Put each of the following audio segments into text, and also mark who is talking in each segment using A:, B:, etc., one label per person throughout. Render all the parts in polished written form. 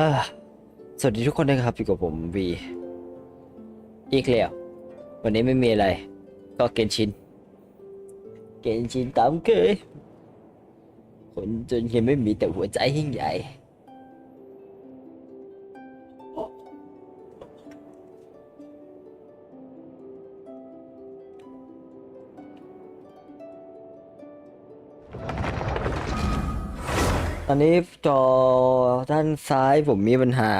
A: อ่าสวัสดีทุกคนนะครับอยู่กับผมวีอีกแล้ววันนี้ไม่มีอะไรก็เกนชินตามเคยคนจนยังไม่มีแต่หัวใจยิ่งใหญ่ตอนนี้จอด้านซ้ายผมมีปัญหา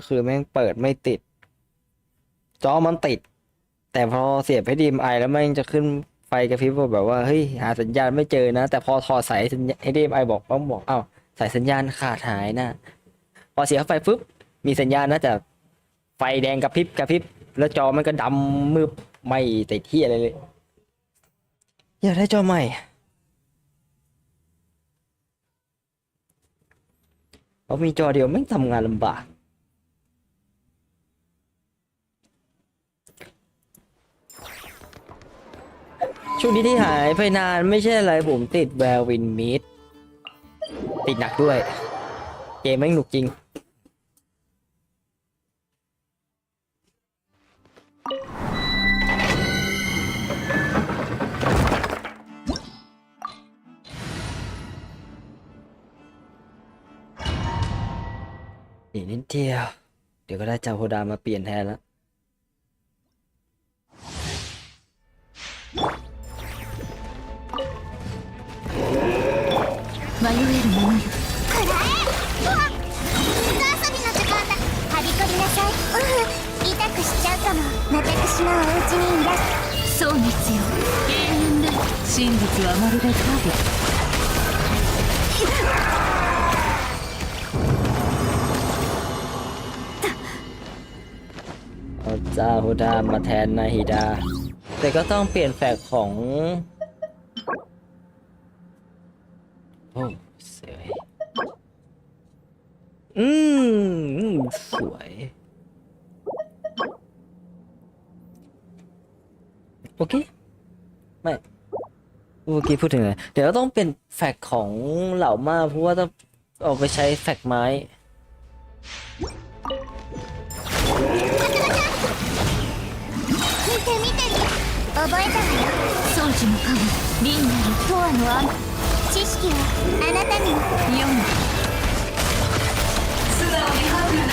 A: คือแม่งเปิดไม่ติดจอมันติดแต่พอเสียบ HDMI แล้วแม่งจะขึ้นไฟกระพริบว่าแบบว่าเฮ้ยหาสัญญาณไม่เจอนะแต่พอถอดสาย HDMI บอกอ้าวสายสัญญาณขาดหายนะพอเสียไฟปุ๊บมีสัญญาณนะแต่ไฟแดงกระพริบแล้วจอมันก็ดำมืดไม่ติดที่อะไรเลยอยากได้จอใหม่เพราะมีจอเดียวแม่งทำงานลำบากช่วงนี้ที่หายไปนานไม่ใช่อะไรผมติดแวร์วินมิดติดหนักด้วยเกมแม่งหนุกจริงอีกนิดเดียวเดี๋ยวก็ได้จาโฮดามาเปลี่ยนแทนแล้ว
B: 迷えるものよ。くらえ。うわっ。水遊びの時間だ。はびこりなさい。痛くしちゃうかも。私のお家にいらっ。そうですよ。永遠だ。真実はまるで
A: 影เอาจาโฮดามาแทนนาฮิดาแต่ก็ต้องเปลี่ยนแฟกของโอ้สวยสวยโอเคไม่เมื่อกี้พูดถึงอะไรเดี๋ยวต้องเป็นแฟกของเหล่ามาเพราะว่าต้องเอาไปใช้แฟกไม้
B: 見て見て覚えたわよ。掃除の神リンナルとわの案。知識はあなたに読む。素直にハグな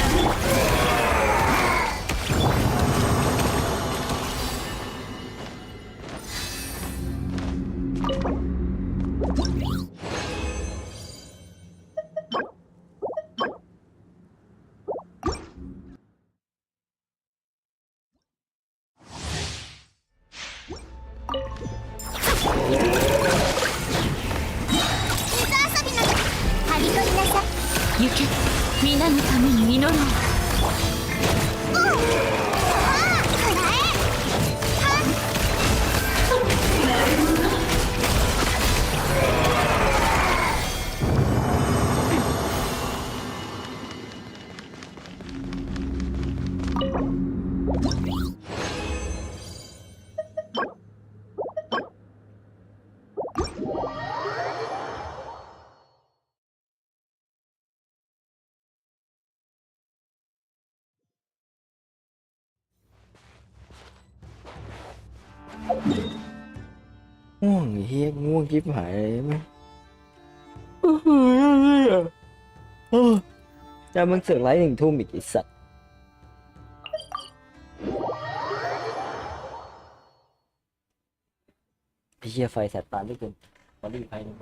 B: 行け皆のために祈ろう。
A: ง่วงเฮียง่วงกิ๊บหายเลยไหมจะมึงเสือกไลฟ์1 ทุ่มอีกไอ้สัตว์พี่เชียไฟแสบตาด้วยกันขอรีบไปหนึ่ง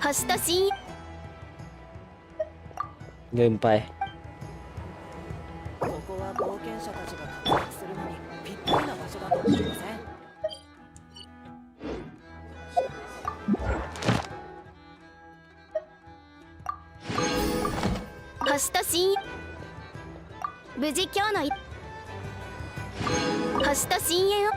B: 星と深夜。
A: ลืมไป
C: ここは冒険者たちが活躍するのにぴったりな場所だと思いません？
B: 星と深夜。無事今日の星と深淵を。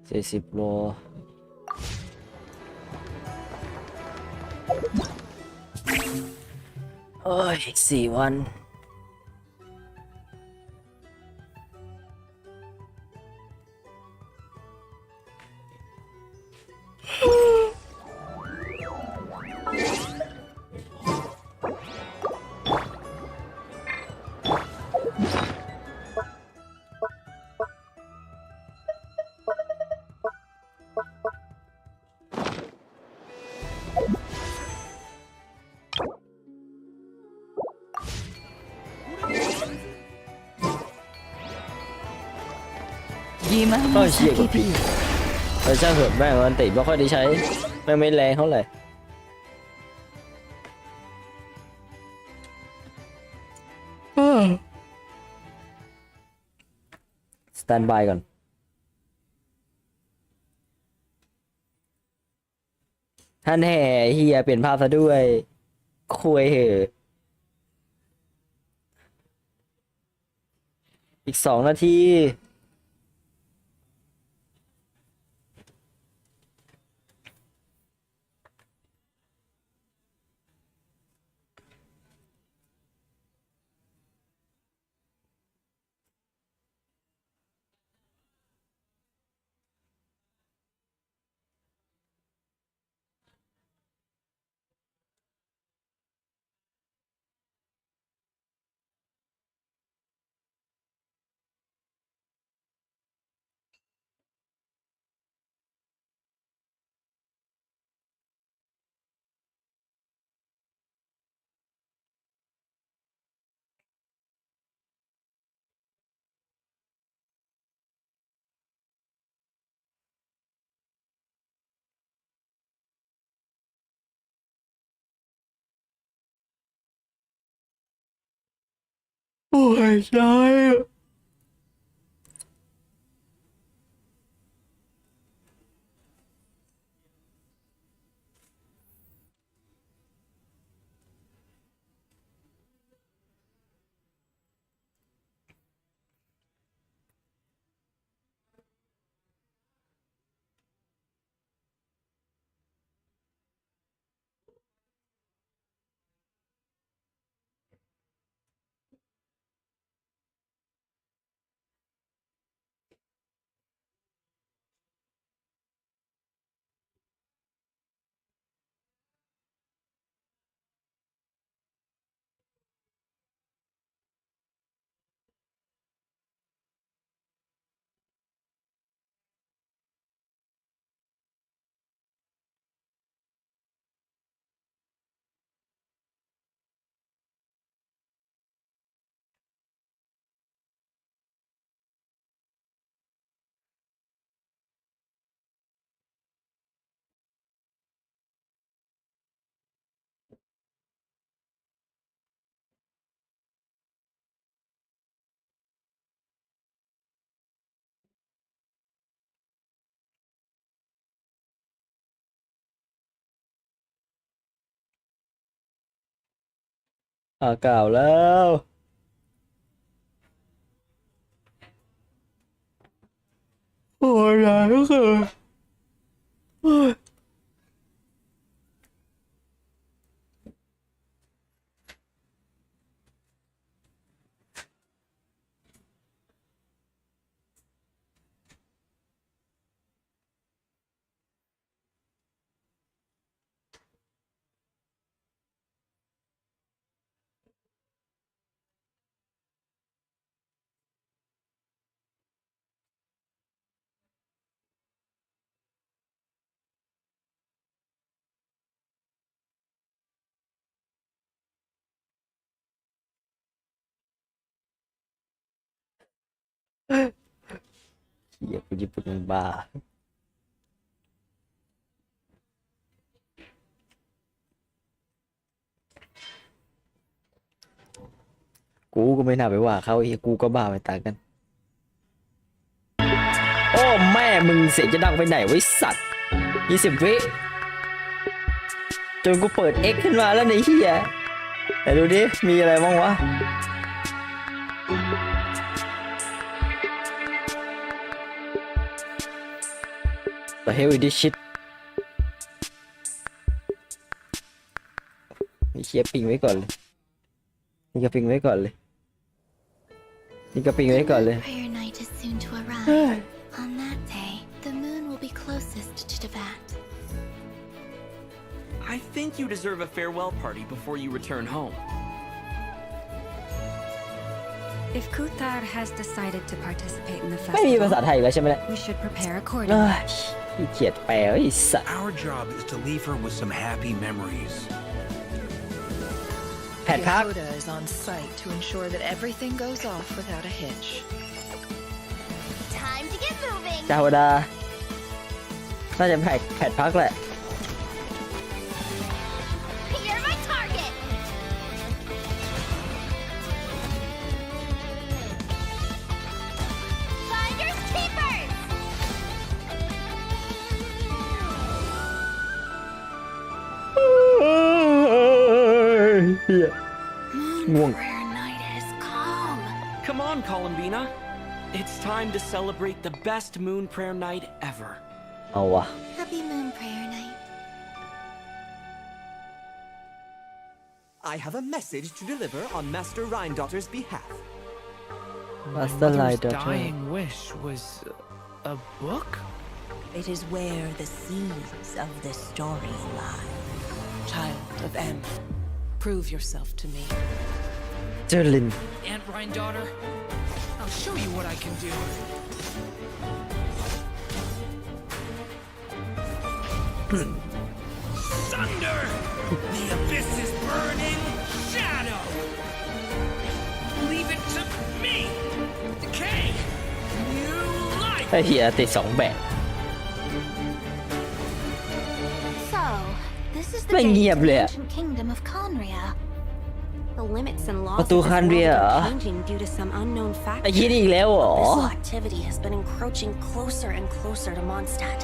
A: 40 โลเอ้ยอีก4 วันก็เชี่ยกับพี่แต่ช่างเถอะแม่งมันติไม่ค่อยได้ใช้แม่งไม่แรงเท่าไหร่สแตนบายก่อนท่านแห่เฮียเปลี่ยนภาพซะด้วยคุยเหอะอีก2 นาทีโอ้ยใช่เก่าแล้วโอ้ยยายก็คือเฮียกูญี่ปุ่นมึงบ้ากูก็ไม่น่าไปว่าเขาอีกกูก็บ้าไปต่างกันโอ้แม่มึงเสียงจะดังไปไหนไว้สัตว์20 วิจนกูเปิด X ขึ้นมาแล้วในเฮียแต่ดูดิมีอะไรบ้างวะ The hell is this shit นี่เชียร์ปิงไว้ก่อนเลยนี่ก็ปิงไว้ก่อนเลย
B: Prayer night is soon to arrive. On that day, the moon will be closest to Devat.
D: I think you deserve a farewell party before you return home.
C: If Kuthar has decided to participate in the
A: ไม่มีภาษา
C: festival,
A: ไทยแล้วใช่ไหมเนี่ย
C: we should prepare
A: เอ้
C: accordingly.
A: ยขี้เกียจแปลไอ้สัส
E: Our job is to leave her with some happy memories.
A: แผดพัก
F: Jahoda is on site to ensure that everything goes off without a hitch.
B: Time to get moving.
A: จาโฮดาน่าจะแผดพักแหละ
B: You're my target. Finders keepers.
A: ง่วง
B: Prayer night is calm.
D: Come on, Columbina. It's time to celebrate the best moon prayer night ever.
A: เอาวะ
B: Happy moon prayer night.
G: I have a message to deliver on Master Rhindotter's behalf.
A: มาสเตอร์ไลน์
H: Mother's dying wish was a book?
I: It is where the seeds of this story lie.
C: Child of M, prove yourself to me.
A: เจอลิน
H: Aunt Rhindaughter? I'll show you what I can do. Thunder! The abyss is burning! Shadow! Leave it to me! Decay! New life!
A: ไอ้เหี้ยติด2 แบบ
B: So, this is the
A: ไม่
B: gate
A: เงียบ
B: to
A: เล
B: the
A: ยอะ
B: ancient kingdom of Conria.
I: The limits and laws
A: ประตู
I: of this
A: คาน
I: world
A: เรีย
I: are
A: เหรอ
I: changing due to some unknown
A: ไอ้
I: factor.
A: เหี้ยนี่อีกแล้วเหรอ
I: This activity has been encroaching closer and closer to Mondstadt.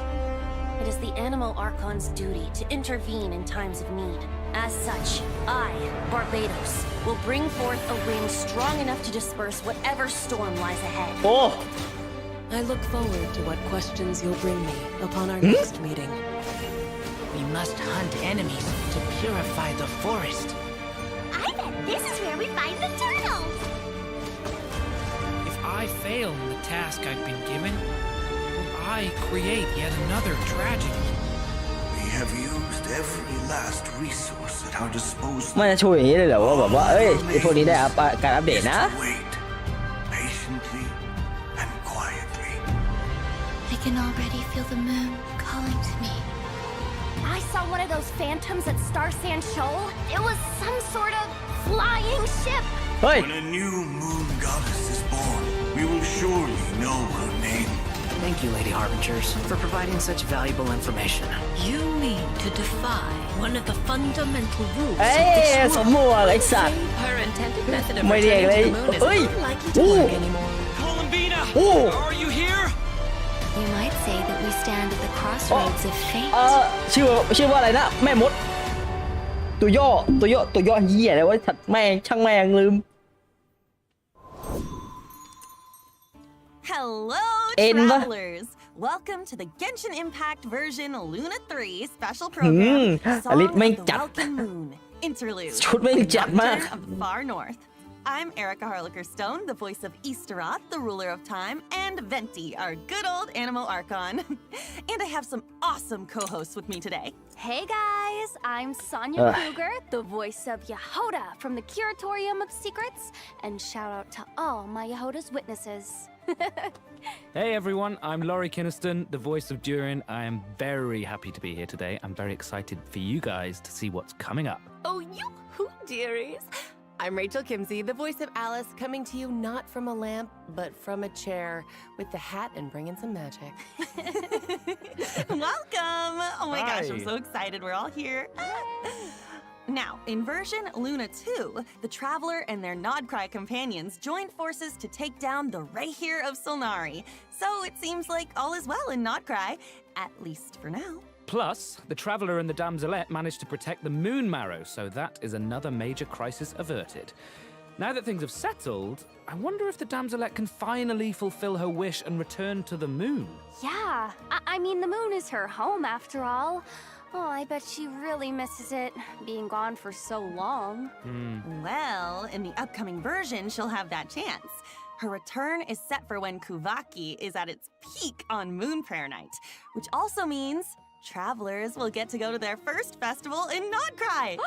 I: It is the Animal Archon's duty to intervene in times of need. As such, I, Barbados, will bring forth a wind strong enough to disperse whatever storm lies ahead.
A: โอ้
C: I look forward to what questions you'll bring me upon our next meeting.
H: We must hunt enemies to purify the forest.
B: I bet this is where we find the turtles.
H: If I fail in the task I've been given, will I create yet another tragedy?
E: We have used every last resource at our disposal.
A: มันจะโชว์อย่างนี้เลยเหรอว่าแบบว่าเอ้ยไอ้พวกนี้ได้การอัปเดต
E: Is
A: นะ
E: to wait patiently and quietly.
B: I can already feel the moon calling to me. I saw one of those phantoms at Star Sand Shoal. It was some sort of flying ship.
A: เฮ้ย
E: When a new moon goddess is born, we will surely know her name.
H: Thank you, Lady Harbingers, for providing such valuable information.
I: You mean to defy one of the fundamental rules
A: เอ้ยสมมติไอ้สัตว์
I: Her intended method of
A: ไม่เรียก
I: returning
A: เลย
I: to the moon is
A: เฮ้ย
I: unlikely to
A: โอ้
I: work anymore.
D: Columbina!
A: Ooh.
D: Are you here?
B: You might say that we stand at the crossroads of fate.
A: ชื่อว่าอะไรนะ แม่มด ตัวย่อเหี้ยอะไรวะแม่งช่างแม่งลืม
J: Hello,
A: Inva.
J: travelers! Welcome to the Genshin Impact version Luna 3 special
A: อืม
J: program,
A: อลิส
J: Song
A: แม่ง
J: of the
A: จัด
J: Welcome Moon, Interlude,
A: ชุดแม่งจัดมาก
J: Doctor of the Far North. I'm Erica Harlicker Stone, the voice of Easteroth, the ruler of time, and Venti, our good old Animal Archon. And I have some awesome co-hosts with me today.
B: Hey guys, I'm Sonia
A: Ugh.
B: Kruger, the voice of Jahoda from the Curatorium of Secrets, and shout out to all my Jahoda's witnesses.
K: Hey everyone, I'm Laurie Kinniston, the voice of Durin. I am very happy to be here today. I'm very excited for you guys to see what's coming up.
C: Oh, yoo-hoo, dearies! I'm Rachel Kimsey, the voice of Alice, coming to you not from a lamp, but from a chair, with the hat and bringing some magic.
J: Welcome! Oh my gosh, I'm
K: Hi.
J: so excited we're all here. Now, in version Luna 2, the Traveler and their nodkrai companions joined forces to take down the Rehir of Solnari. So it seems like all is well in Nodkrai, at least for now.
K: Plus, the Traveller and the Damselette managed to protect the Moon Marrow, so that is another major crisis averted. Now that things have settled, I wonder if the damselette can finally fulfill her wish and return to the moon.
B: Yeah, I mean, the moon is her home after all. Oh, I bet she really misses it, being gone for so long.
J: Well, in the upcoming version, she'll have that chance. Her return is set for when Kuvaki is at its peak on Moon Prayer Night, which also means travelers will get to go to their first festival in nodkrai.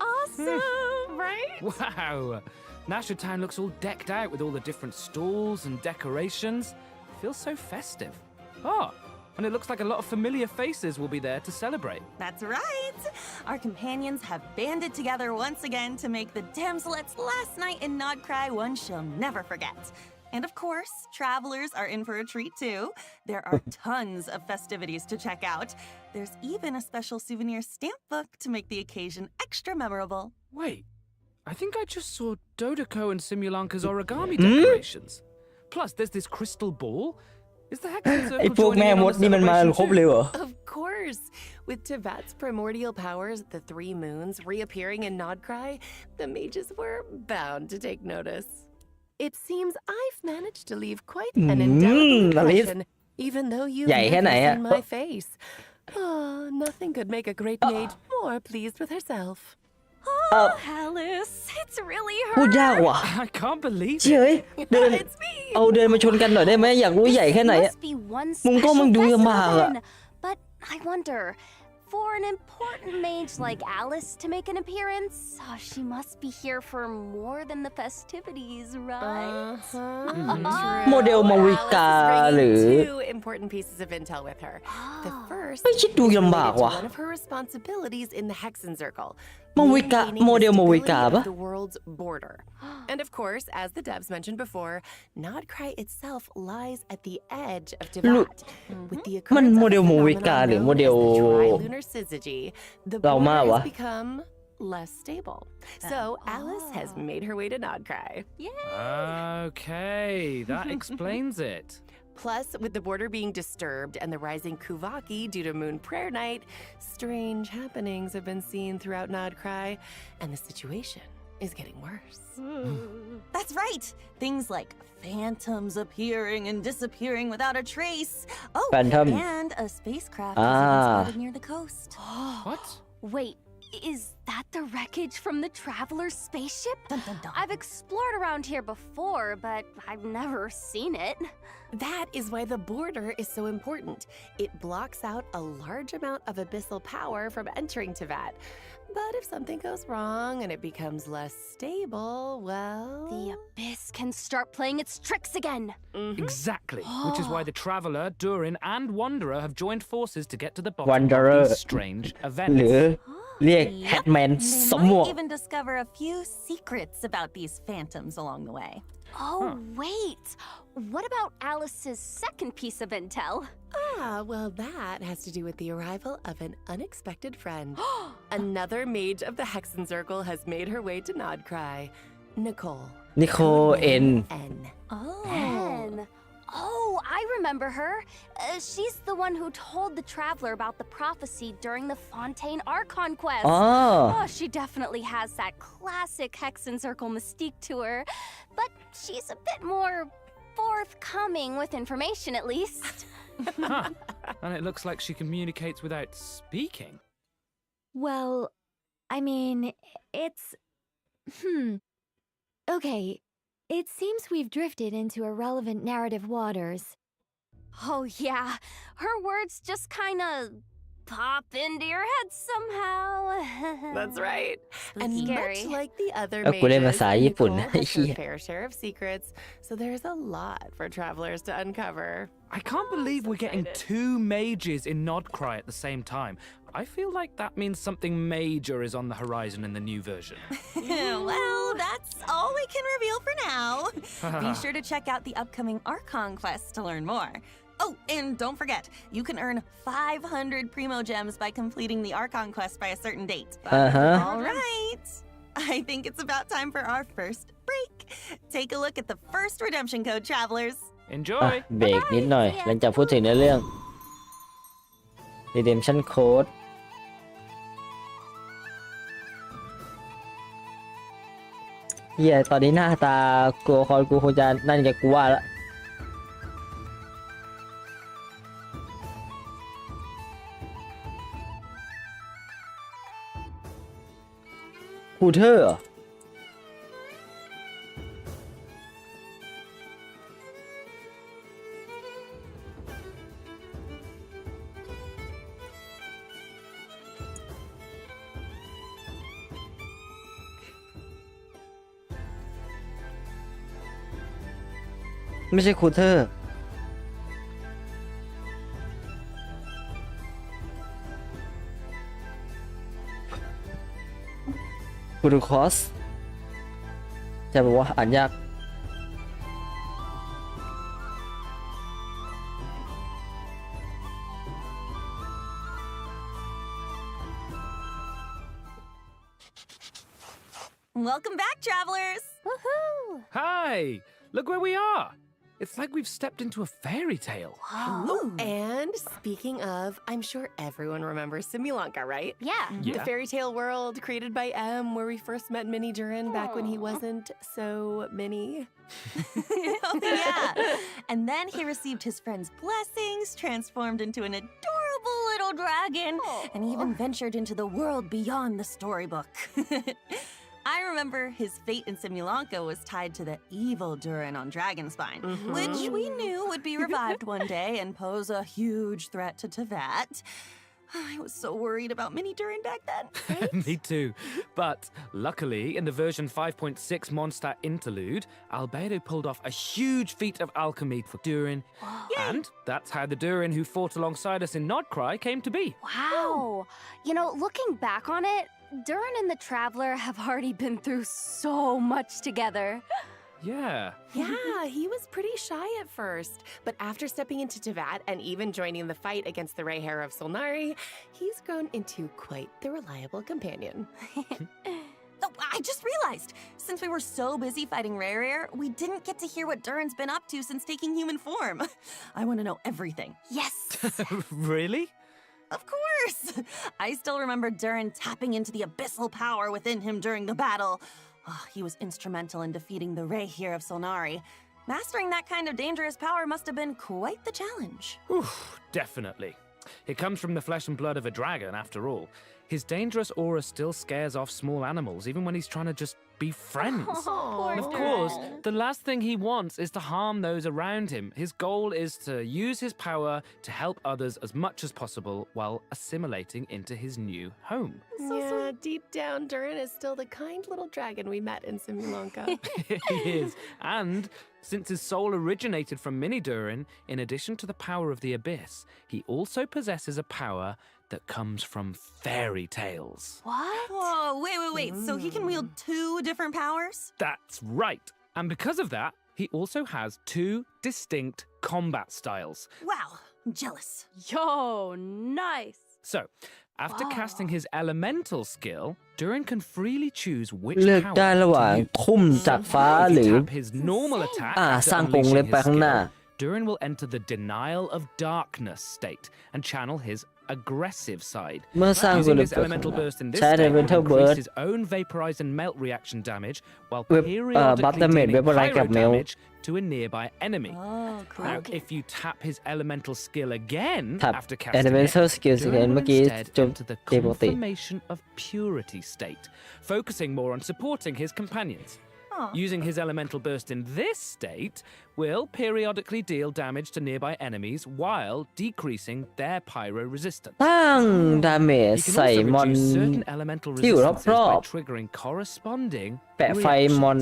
B: Awesome, right?
K: Wow! Nasha Town looks all decked out with all the different stalls and decorations. It feels so festive. Oh, and it looks like a lot of familiar faces will be there to celebrate.
J: That's right. Our companions have banded together once again to make the damselet's last night in nodkrai one she'll never forget. And of course, travelers are in for a treat too. There are tons of festivities to check out. There's even a special souvenir stamp book to make the occasion extra memorable.
K: Wait, I think I just saw Dodeko and Simulanka's origami decorations. Plus, there's this crystal ball. Is the Hexen
A: ไอ้
K: Circle
A: พวก
K: joining
A: แม่
K: in
A: ม
K: on
A: ด
K: the
A: นี่มันมาครบ
K: celebration
A: เลย
K: too?
A: เหรอ
C: Of course. With Tevat's primordial powers, the three moons, reappearing in nodkrai, the mages were bound to take notice. It seems I've managed to leave quite an indelible impression, even though you've
A: ใหญ่แค่ไหน
C: never
A: อะ
C: seen my face. Oh, nothing could make a great mage more pleased with herself.
B: Oh, Alice, it's really
A: พูด
B: her.
A: ยากว่ะ
K: I can't believe
A: เฮ้ย
K: it.
A: เดิน
C: It's me.
A: เอาเดินมาชนกันหน่อยได้ไหมอยากรู้ใหญ่แค่ไหนอะ
B: Must be one
A: มึงก็
B: special
A: มึงดูลำบาก
B: festival
A: อะ
B: then. But I wonder, for an important mage like Alice to make an appearance, she must be here for more than the festivities, right?
C: True.
A: โมเดลมาวิกา
C: Alice is
A: หรือ
C: bringing two important pieces of intel with her. The first
A: เฮ้ยคิดดู
C: is
A: ลำบาก
C: related
A: ว่ะ
C: to one of her responsibilities in the Hexen Circle.
A: มาวิกา
C: maintaining
A: โม
C: the
A: เดลมาวิ
C: stability
A: กา
C: of
A: ปะ
C: the world's border. And of course, as the devs mentioned before, nodkrai itself lies at the edge of Tevat. With the
A: มัน
C: occurrence
A: โม
C: of
A: เด
C: a
A: ลโมวิกา
C: phenomenon
A: หรือโม
C: known
A: เด
C: as
A: ล
C: the trilunar syzygy, the
A: เรา
C: border
A: มาวะ
C: has become less stable. So Alice has made her way to nodkrai.
K: Okay, that explains it.
C: Plus, with the border being disturbed and the rising Kuvaki due to Moon Prayer Night, strange happenings have been seen throughout nodkrai, and the situation is getting worse.
J: That's right. Things like phantoms appearing and disappearing without a trace. Oh,
A: Phantom.
J: and a spacecraft has been spotted near the coast.
K: What?
B: Wait, is that the wreckage from the Traveler's spaceship?
J: Dun, dun, dun.
B: I've explored around here before, but I've never seen it.
C: That is why the border is so important. It blocks out a large amount of abyssal power from entering Tevat. But if something goes wrong and it becomes less stable, well...
B: The abyss can start playing its tricks again.
K: Exactly, which is why the Traveler, Durin, and Wanderer have joined forces to get to the bottom
A: Wanderer
K: of these strange
A: หรือ
K: events.
A: เรียกแฮทแมน
J: They
A: สมหมวก
J: might even discover a few secrets about these phantoms along the way.
B: Oh, wait. What about Alice's second piece of intel?
C: Ah, well, that has to do with the arrival of an unexpected friend. Another mage of the Hexen Circle has made her way to nodkrai. Nicole.
A: นิโคเอ็น
C: N.
B: Anne. Oh, I remember her. She's the one who told the Traveler about the prophecy during the Fontaine Archon quest.
A: อ๋อ
B: Oh, she definitely has that classic Hexen Circle mystique to her. But she's a bit more forthcoming with information, at least.
K: Huh. And it looks like she communicates without speaking.
L: Well, I mean, it's... Okay, it seems we've drifted into irrelevant narrative waters.
B: Oh, yeah. Her words just kind of pop into your head somehow.
C: That's right. And
B: Scary.
C: much like the other
A: เออกูเล่นภา
C: mages,
A: ษาญี่ปุ่น
C: Nicole
A: ไอ้
C: has
A: เหี้ย
C: her fair share of secrets, so there's a lot for travelers to uncover.
K: I can't believe we're getting two mages in nodkrai at the same time. I feel like that means something major is on the horizon in the new version.
J: Well, that's all we can reveal for now. Be sure to check out the upcoming Archon quest to learn more. Oh, and don't forget, you can earn 500 Primo Gems by completing the Archon quest by a certain date. All right. I think it's about time for our first break. Take a look at the first redemption code, travelers.
A: อ่ะ
K: Enjoy!
A: เบรกนิดหน่อย หลังจากพูดถึงในเรื่อง Redemption Code เฮียตอนนี้หน้าตาตัวละครกูคงจะนั่นกับกูว่าละกูเธอเหรอไม่ใช่คูเทอร์คูรูคอสจะบอกว่าอ่านยาก
J: Welcome back, travelers!
B: Woohoo!
K: Hi! Look where we are! It's like we've stepped into a fairy tale.
C: Oh, and speaking of, I'm sure everyone remembers Simulanka, right?
B: Yeah.
C: The fairy tale world created by M, where we first met Mini Durin back when he wasn't so mini.
J: Oh, yeah. And then he received his friend's blessings, transformed into an adorable little dragon, and even ventured into the world beyond the storybook. I remember his fate in Simulanka was tied to the evil Durin on Dragonspine, which we knew would be revived one day and pose a huge threat to Teyvat. I was so worried about Mini Durin back then. Right?
K: Me too. But luckily, in the version 5.6 Mondstadt interlude, Albedo pulled off a huge feat of alchemy for Durin. And that's how the Durin who fought alongside us in nodkrai came to be.
L: Wow. You know, looking back on it, Durin and the Traveler have already been through so much together.
K: Yeah.
C: Yeah, he was pretty shy at first, but after stepping into Teyvat and even joining the fight against the Ray Hair of Solnari, he's grown into quite the reliable companion.
J: Oh, I just realized, since we were so busy fighting Rare, we didn't get to hear what Durin's been up to since taking human form. I want to know everything.
L: Yes!
K: Really?
J: Of course! I still remember Durin tapping into the abyssal power within him during the battle. Oh, he was instrumental in defeating the Ray here of Solnari. Mastering that kind of dangerous power must have been quite the challenge.
K: Oof, definitely. It comes from the flesh and blood of a dragon, after all. His dangerous aura still scares off small animals, even when he's trying to just be friends.
L: Poor
K: And of course,
L: Durin.
K: the last thing he wants is to harm those around him. His goal is to use his power to help others as much as possible while assimilating into his new home.
C: Yeah, deep down, Durin is still the kind little dragon we met in Simulanka.
K: He is. And since his soul originated from Mini Durin, in addition to the power of the abyss, he also possesses a power that comes from fairy tales.
L: What?
J: Whoa, wait. So he can wield two different powers?
K: That's right. And because of that, he also has two distinct combat styles.
J: Wow, I'm jealous.
L: Yo, nice.
K: So, after casting his elemental skill, Durin can freely choose which
A: เลือก
K: power
A: ได้ระหว่าง
K: to use.
A: ทุ่มจากฟ้าหรือ
K: Tap his normal attack
A: สร้าง
K: after
A: กรงเล็บ
K: unleashing
A: ไป
K: his
A: ข้างหน้า
K: skill. Durin will enter the denial of darkness state and channel his aggressive side.
A: เมื่อสร้างกรง
K: Using
A: เล็บ
K: his
A: ไปข้างห
K: elemental
A: น้า
K: burst in this
A: ใช้
K: state will
A: elemental
K: increase
A: burst
K: his own vaporize and melt reaction damage while
A: เว็บ
K: periodically
A: บัฟดาเมจ
K: dealing
A: เว็บอะไรกับ
K: pyro
A: เมล
K: damage to a nearby enemy.
J: Oh, cool.
K: Now, if you tap his elemental skill again
A: ทับ
K: after casting
A: elemental
K: it,
A: skill
K: Durin
A: เมื่
K: will
A: อกี้
K: instead
A: โจม
K: enter the
A: ตีปกติ
K: confirmation of purity state, focusing more on supporting his companions. Using his elemental burst in this state will periodically deal damage to nearby enemies while decreasing their pyro resistance.
A: ตั้งดาเมจ
K: He can
A: ใส่
K: also
A: มอน
K: reduce certain elemental
A: ที่อยู่
K: resistances
A: รอบ
K: by
A: ๆ
K: triggering corresponding
A: แปะไฟมอน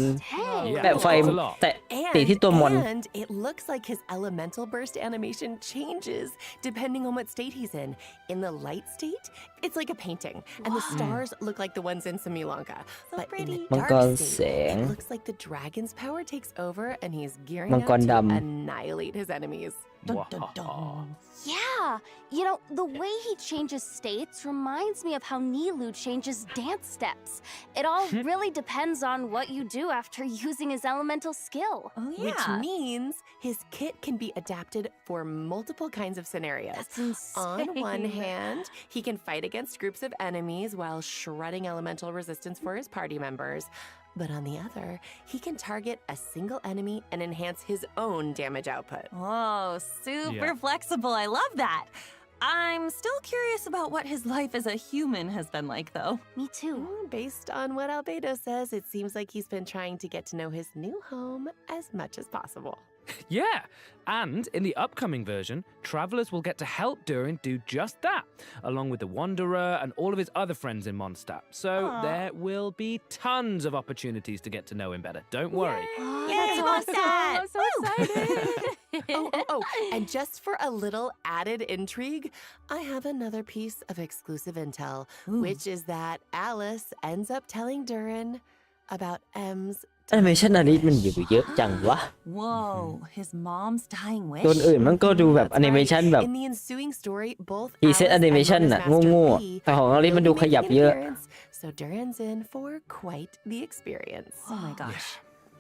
K: Yeah,
A: แปะไฟ
K: that's a lot.
A: แตะตีที่ตัวมอน
C: And it looks like his elemental burst animation changes depending on what state he's in. In the light state, it's like a painting, and the stars look like the ones in Simulanka. But in the
A: มัง
C: dark
A: กรแส
C: state,
A: ง
C: it looks like the dragon's power takes over, and he's gearing
A: มัง
C: up
A: กร
C: to
A: ดำ
C: annihilate his enemies.
J: Dun, dun, dun.
L: Yeah, you know, the way he changes states reminds me of how Nilou changes dance steps. It all really depends on what you do after using his elemental skill.
J: Oh,
C: Which
J: yeah.
C: means his kit can be adapted for multiple kinds of scenarios.
L: That's insane.
C: On one hand, he can fight against groups of enemies while shredding elemental resistance for his party members. But on the other, he can target a single enemy and enhance his own damage output.
J: Oh, super flexible. I love that. I'm still curious about what his life as a human has been like, though.
L: Me too.
C: Based on what Albedo says, it seems like he's been trying to get to know his new home as much as possible.
K: Yeah, and in the upcoming version, travelers will get to help Durin do just that, along with the Wanderer and all of his other friends in Mondstadt. So there will be tons of opportunities to get to know him better. Don't worry.
J: Yay, Mondstadt!
L: I'm so excited.
C: Oh, and just for a little added intrigue, I have another piece of exclusive intel, which is that Alice ends up telling Durin about M's
A: แอนิเมชันอันนี้มันอยู่เยอะจังวะ
J: Whoa, his mom's dying wish.
A: ตัวอื่นมันก็ดูแบบแอนิเมชันแบบ
C: In the ensuing story, both
A: พรีเซต
C: Alice
A: แอ
C: and
A: นิเมชัน
C: Mother's
A: น่ะ
C: Master
A: โง่
C: P
A: ๆแต่ของอลิมันดู
C: will be
A: ขยับ
C: making an
A: เยอะ
C: appearance, so Durin's in for quite the experience.
J: Oh my gosh.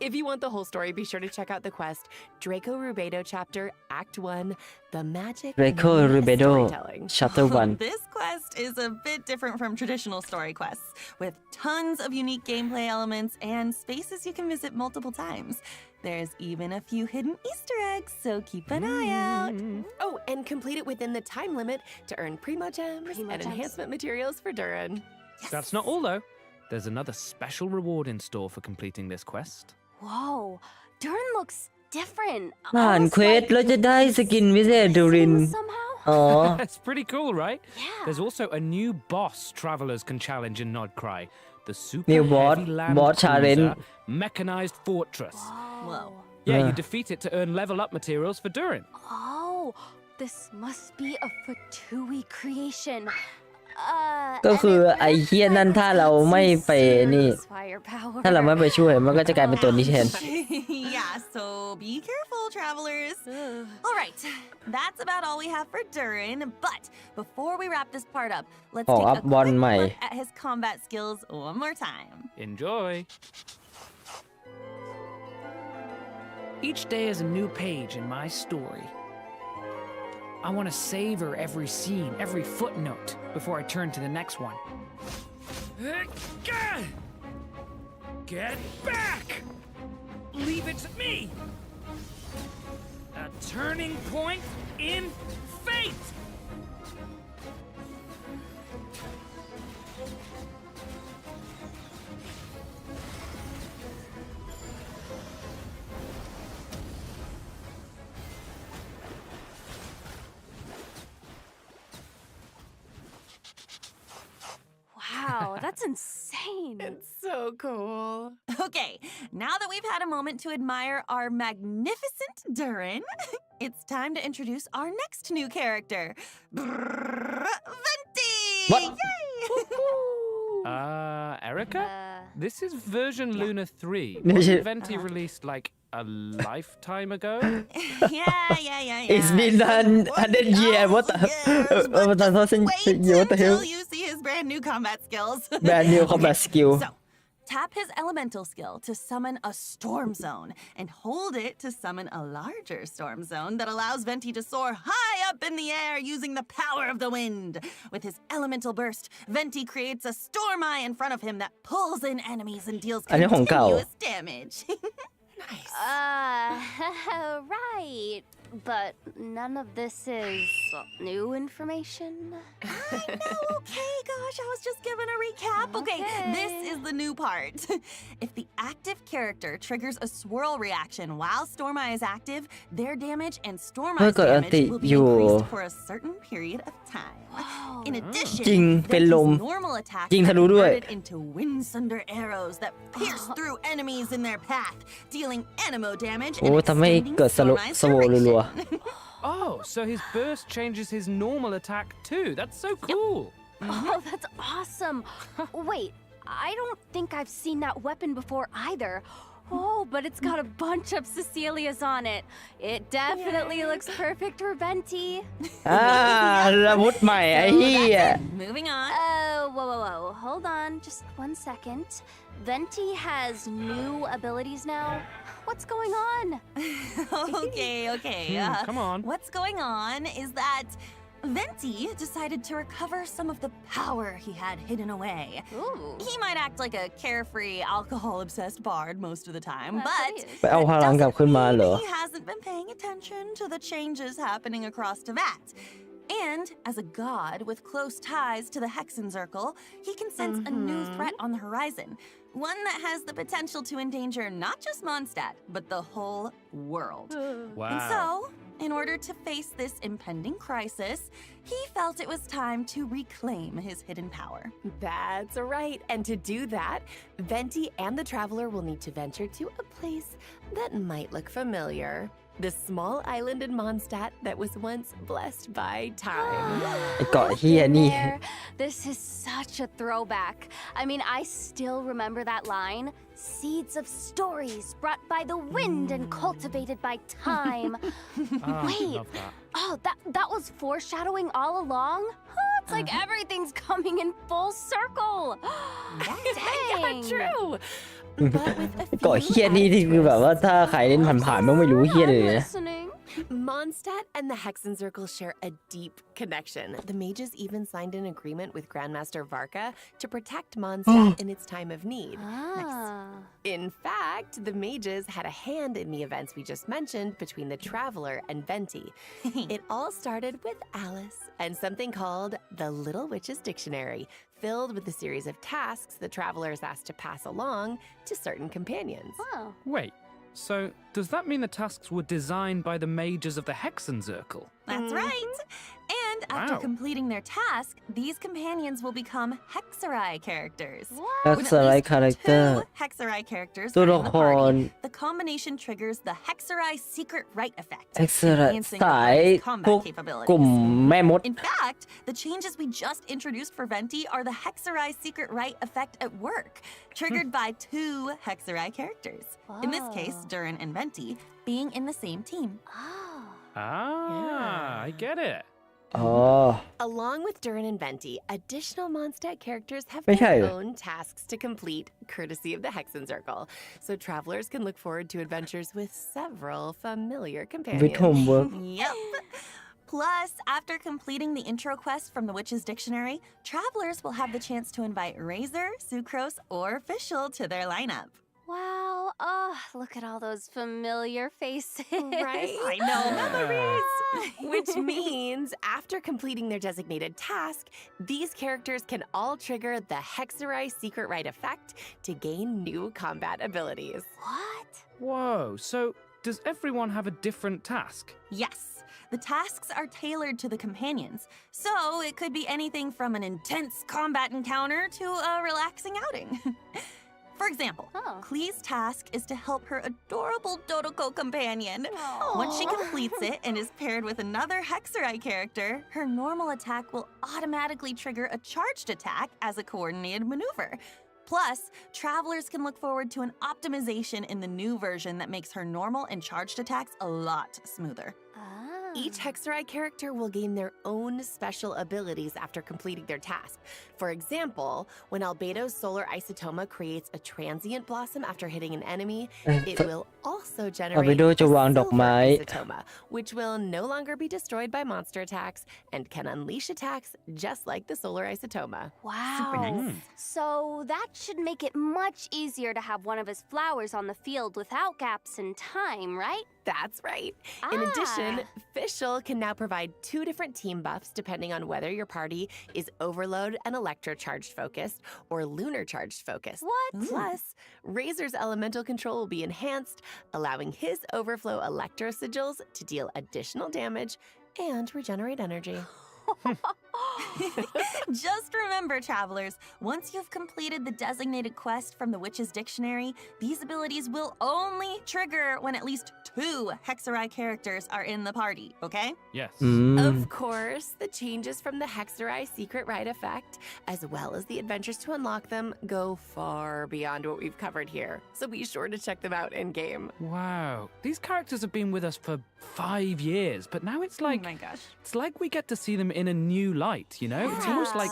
C: If you want the whole story, be sure to check out the quest Draco Rubedo chapter, Act 1, The Magic
A: Draco
C: Moon
A: Rubedo
C: Storytelling.
A: Chapter 1
J: This quest is a bit different from traditional story quests, with tons of unique gameplay elements and spaces you can visit multiple times. There's even a few hidden Easter eggs, so keep an eye out.
C: Oh, and complete it within the time limit to earn Primo Gems and enhancement materials for Durin.
K: That's not all, though. There's another special reward in store for completing this quest.
L: Whoa, Durin looks different.
A: ผ่าน
L: almost
A: เควส
L: like
A: แล้วจะได้สกินพิเศษดูริน
L: missing somehow.
A: อ๋อ
K: That's pretty cool, right?
L: Yeah.
K: There's also a new boss travelers can challenge in Nodkrai. The super
A: New boss-
K: heavy land
A: boss challenge.
K: cruiser, mechanized fortress.
J: Whoa.
K: Yeah, you
A: Yeah.
K: defeat it to earn level up materials for Durin.
L: Oh, this must be a Fatui creation.
A: ก็คือไอ้เฮี้ยนั่นถ้าเราไม่ไปนี่
L: firepower.
A: ถ้าเราไม่ไปช่วยมันก็จะกลายเป็นตัวนี้แทน
J: Yeah, so be careful, travelers. All right, that's about all we have for Durin. But before we wrap this part up, let's
A: ขอ
J: take
A: อั
J: a
A: พบอล
J: quick
A: ใหม่
J: look at his combat skills one more time.
K: Enjoy.
H: Each day is a new page in my story. I want to savor every scene, every footnote, before I turn to the next one.
D: Get back! Leave it to me! A turning point in fate!
L: Wow, that's insane.
C: It's so cool.
J: Okay, now that we've had a moment to admire our magnificent Durin, it's time to introduce our next new character, Venti!
A: What?
J: Yay!
K: Erica? This is version Luna 3.
A: No,
K: Wasn't
A: she-
K: Venti released like a lifetime ago?
J: Yeah.
A: It's been 100 years. What the?
J: Yes, but
A: 1,000
J: wait
A: years. What the hell?
J: until you see his brand new combat skills.
A: Brand new combat skill.
J: So, tap his elemental skill to summon a storm zone, and hold it to summon a larger storm zone that allows Venti to soar high up in the air using the power of the wind. With his elemental burst, Venti creates a storm eye in front of him that pulls in enemies and deals
A: อันนี้ของเก่า
J: continuous damage.
L: Right. But none of this is new information.
J: I know, okay, gosh, I was just giving a recap. Okay, this is the new part. If the active character triggers a swirl reaction while Storm Eye is active, their damage and Storm Eye's
A: เมื่อเกิดอัน
J: damage
A: ติ
J: will be
A: อยู่
J: increased for a certain period of time. In addition,
A: จริงเป็นลม
J: Venti's normal attacks
A: ยิง
J: are
A: ทะลุด้วย
J: converted into Windsunder arrows that pierce through enemies in their path, dealing anemo damage
A: โอ้
J: and
A: ทำให้
J: extending
A: เกิด
J: Storm Eye's
A: สโลว์รัว
J: duration.
K: Oh, so his burst changes his normal attack too. That's so cool.
L: Oh, that's awesome. Wait, I don't think I've seen that weapon before either. Oh, but it's got a bunch of Cecilias on it. It definitely looks perfect for Venti.
A: อ่าอาวุธใหม่ไอ้เหี้ย
J: Moving on.
L: Whoa. Hold on, just 1 second. Venti has new abilities now. What's going on?
J: Okay.
K: Come on.
J: What's going on is that Venti decided to recover some of the power he had hidden away.
L: Ooh.
J: He might act like a carefree, alcohol-obsessed bard most of the time,
L: That's
J: but
L: what he is.
A: ไปเอาพลังกลับขึ้นมาเหรอ
J: he hasn't been paying attention to the changes happening across Teyvat. And as a god with close ties to the Hexen Circle, he can sense a new threat on the horizon. One that has the potential to endanger not just Mondstadt, but the whole world.
K: Wow.
J: And so, in order to face this impending crisis, he felt it was time to reclaim his hidden power.
C: That's right. And to do that, Venti and the Traveler will need to venture to a place that might look familiar. The small island in Mondstadt that was once blessed by time.
A: ไอ้เกาะเฮียนี่
L: There. This is such a throwback. I mean, I still remember that line. Seeds of stories brought by the wind and cultivated by time.
K: Ah,
L: Wait.
K: love that.
L: Oh, that was foreshadowing all along? Huh, it's like everything's coming in full circle.
C: Yeah,
L: Dang.
C: true. But with a
A: เกาะ
C: few
A: เฮียนี่
C: added
A: คือแบบว่า
C: twist.
A: ถ้าใครเล่นผ่านๆมันไม่รู้เฮียเลย
L: I'm
A: นะ
L: listening.
C: Mondstadt and the Hexen Circle share a deep connection. The mages even signed an agreement with Grandmaster Varka to protect Mondstadt in its time of need.
L: Ah.
C: In fact, the mages had a hand in the events we just mentioned between the Traveler and Venti. It all started with Alice and something called the Little Witch's Dictionary, filled with a series of tasks the Traveler is asked to pass along to certain companions.
L: Oh.
K: Wait, so does that mean the tasks were designed by the mages of the Hexen Circle?
J: That's right. And after
K: Wow.
J: completing their task, these companions will become Hexerai characters.
L: What?
A: That's
J: With
A: the
J: at
A: right
J: least
A: character.
J: 2 Hexerai characters
A: ตัว
J: are in
A: ละ
J: the
A: คร
J: party. The combination triggers the Hexerai secret right effect,
A: เอ็กซ์ระ
J: enhancing the
A: สาย
J: party's
A: พวก
J: combat
A: กลุ่ม
J: capabilities.
A: แม่มด
J: In fact, the changes we just introduced for Venti are the Hexerai secret right effect at work, triggered by 2 Hexerai characters. In this case,
L: Oh.
J: Durin and Venti being in the same team.
L: Oh.
K: Ah, I get it.
A: อ๋อ
C: Along with Durin and Venti, additional Mondstadt characters have
A: ไม่ใช่
C: their
A: เหรอ
C: own tasks to complete, courtesy of the Hexen Circle. So travelers can look forward to adventures with several familiar
A: วิท
C: companions.
A: โฮมเวิร์ก
J: Yep. Plus, after completing the intro quest from the Witch's Dictionary, travelers will have the chance to invite Razor, Sucrose, or Fischl to their lineup.
L: Wow. Oh, look at all those familiar faces.
C: Right?
J: I know.
C: Memories! Which means after completing their designated task, these characters can all trigger the Hexerai secret right effect to gain new combat abilities.
L: What?
K: Whoa, so does everyone have a different task?
J: Yes, the tasks are tailored to the companions, so it could be anything from an intense combat encounter to a relaxing outing. For example,
L: Oh.
J: Klee's task is to help her adorable Dodoko companion. Once she completes it and is paired with another Hexerai character, her normal attack will automatically trigger a charged attack as a coordinated maneuver. Plus, travelers can look forward to an optimization in the new version that makes her normal and charged attacks a lot smoother.
C: Each Hexerai character will gain their own special abilities after completing their task. For example, when Albedo's solar isotoma creates a transient blossom after hitting an enemy, it will also generate
A: Albedo
C: a
A: จะวางด
C: silver
A: อกไม้
C: isotoma, which will no longer be destroyed by monster attacks and can unleash attacks just like the solar isotoma.
L: Wow.
J: Super nice.
L: So that should make it much easier to have one of his flowers on the field without gaps in time, right?
C: That's right. In addition, Fischl can now provide 2 different team buffs depending on whether your party is Overload and Electro charged focused or Lunar charged focused.
L: What?
C: Plus, Razor's elemental control will be enhanced, allowing his Overflow Electro sigils to deal additional damage and regenerate energy.
J: Just remember, travelers, once you've completed the designated quest from the Witch's Dictionary, these abilities will only trigger when at least 2 Hexerai characters are in the party, okay?
K: Yes.
A: อืม
C: Of course, the changes from the Hexerai secret right effect, as well as the adventures to unlock them, go far beyond what we've covered here. So be sure to check them out in game.
K: Wow. These characters have been with us for 5 years, but now it's like
J: Oh my gosh.
K: it's like we get to see them in a new light, you know? It's almost like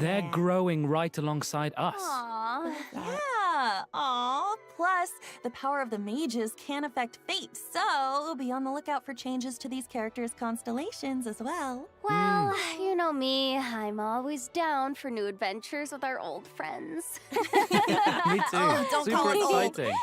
K: they're growing right alongside us.
L: Aww.
J: Yeah. Aw. Plus, the power of the mages can affect fate, so be on the lookout for changes to these characters' constellations as well.
L: Well, you know me, I'm always down for new adventures with our old friends.
K: Me too.
J: Oh, don't call
K: Super
J: us old.
K: exciting.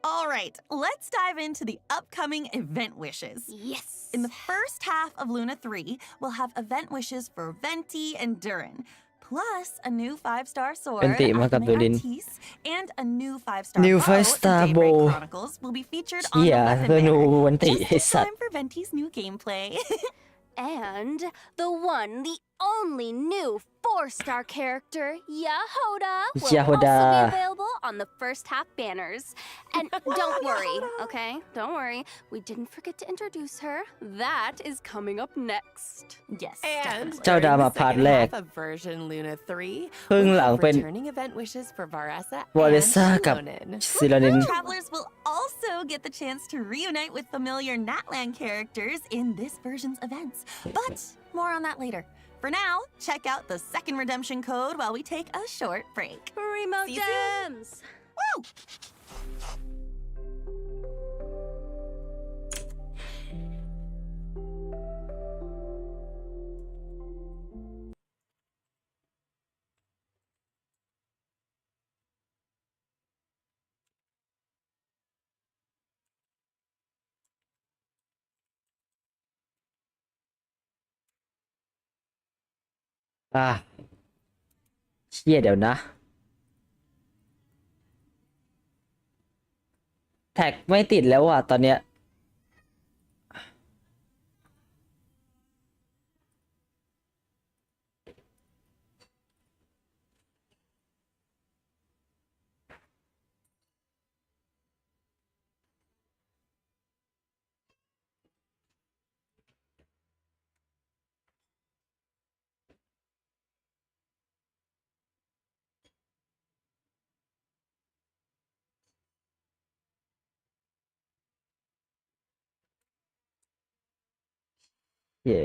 J: All right, let's dive into the upcoming event wishes.
L: Yes.
J: In the first half of Luna 3, we'll have event wishes for Venti and Durin, plus a new 5-star sword,
A: Ventiมากับ Durin
J: Artemis, and a new 5-star
A: New
J: bow,
A: 5-star
J: the Daybreak
A: bow.
J: Chronicles, will be featured on the
A: เหี้ย
J: weapon
A: ธนู
J: banner.
A: วันติ
J: Just
A: ไอ้
J: in
A: สัตว์
J: time for Venti's new gameplay.
L: And the one, the only new 4-star character, Jahoda, will
A: Jahoda.
L: also be available on the first half banners. And don't worry, okay? Don't worry. We didn't forget to introduce her. That is coming up next.
J: Yes.
C: And
A: เจ้า
C: during
A: ดา
C: the
A: มาพาร์ท
C: second
A: แรก
C: half of version Luna 3,
A: ครึ่ง
C: we'll
A: หลัง
C: have
A: เป็น
C: returning event wishes for Varessa
A: วอ
C: and
A: เลซ่ากับ
C: Shilonin.
A: ซิลานิน
J: Travelers will also get the chance to reunite with familiar Natland characters in this version's events. But more on that later. For now, check out the second redemption code while we take a short break.
L: Remote
J: See you soon.
L: gems!
J: Woo!
A: อ่ะเชี่ยเดี๋ยวนะ แท็กไม่ติดแล้วอ่ะตอนเนี้ยเย้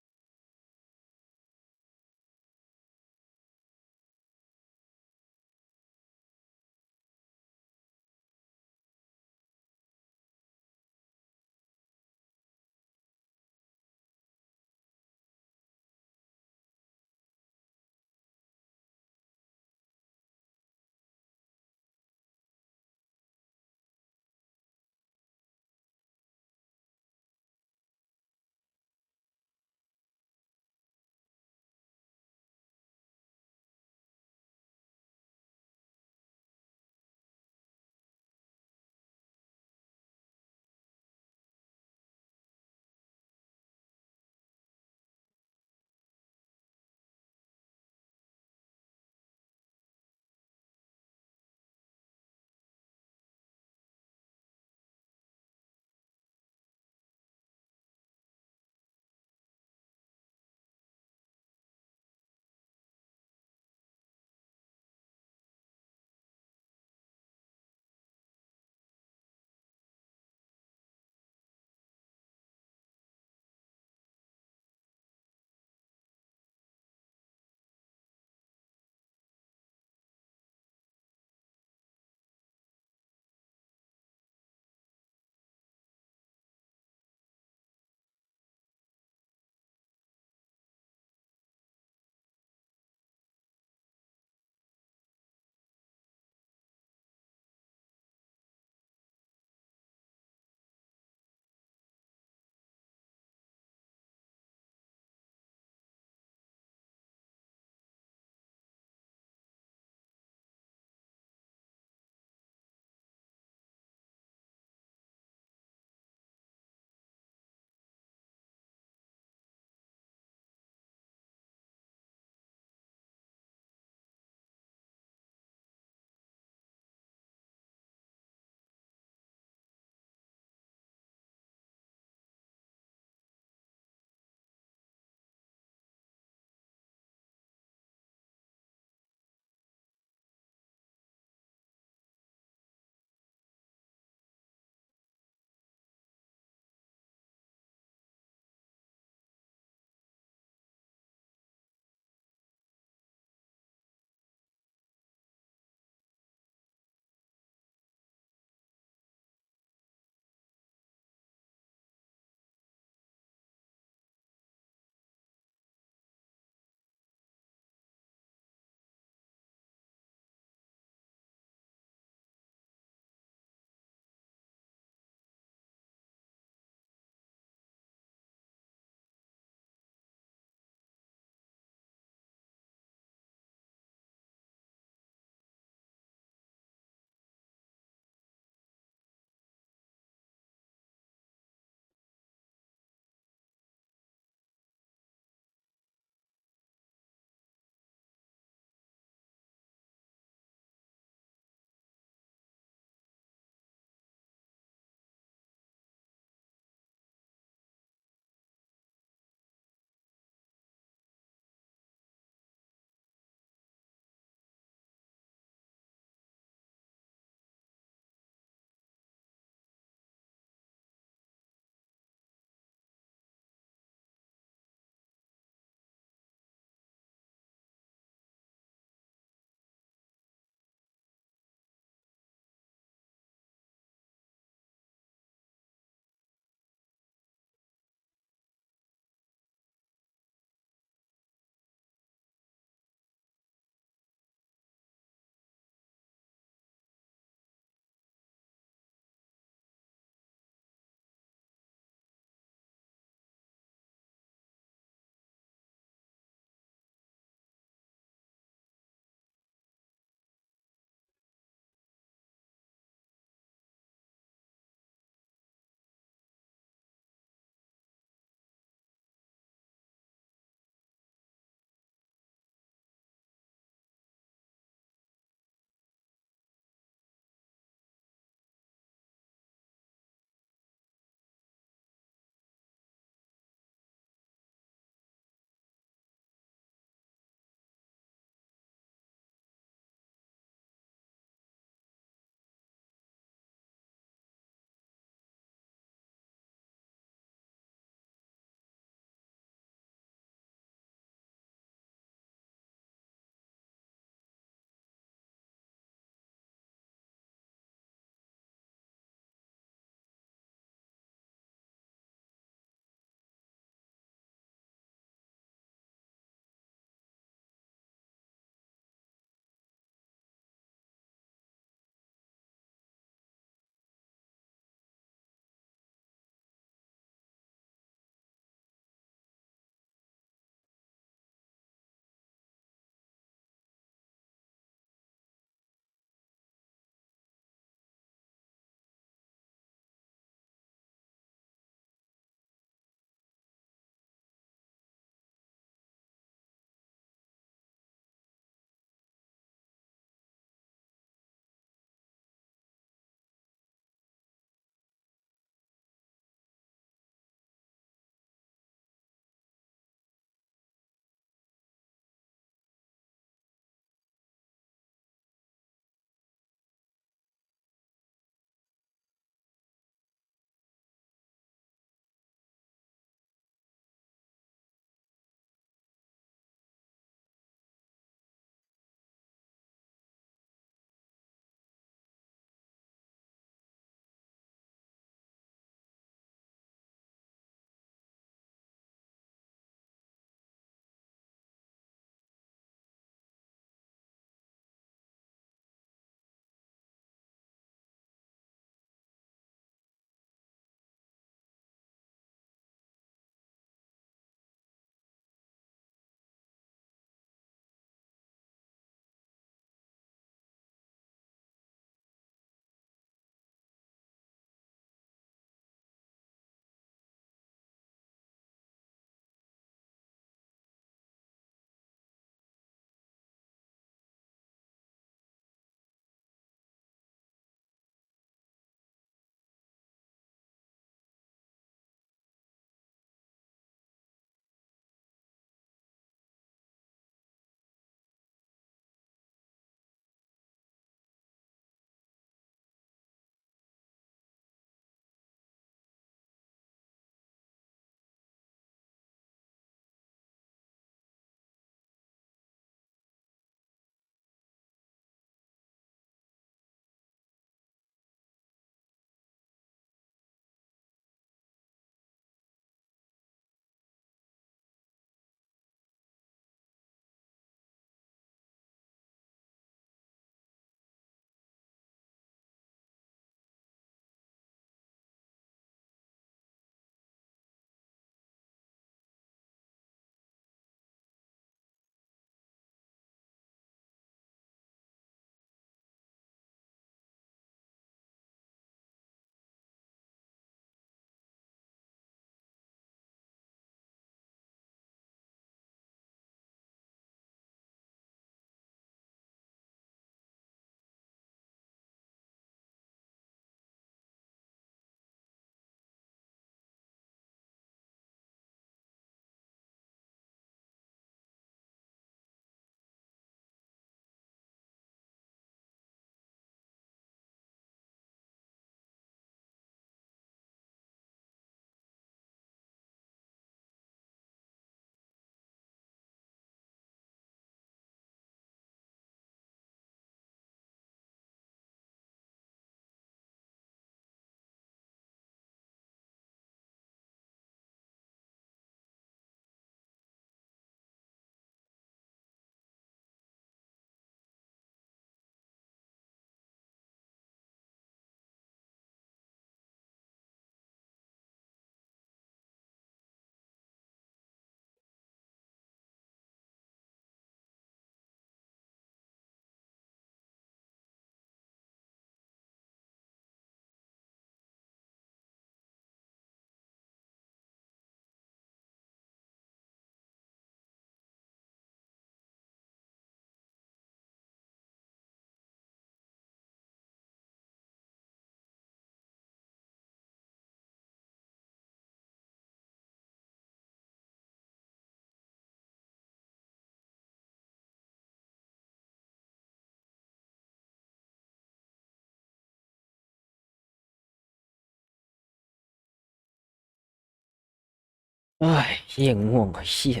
A: เอ้ยเหี้ยง่วงเหี้ย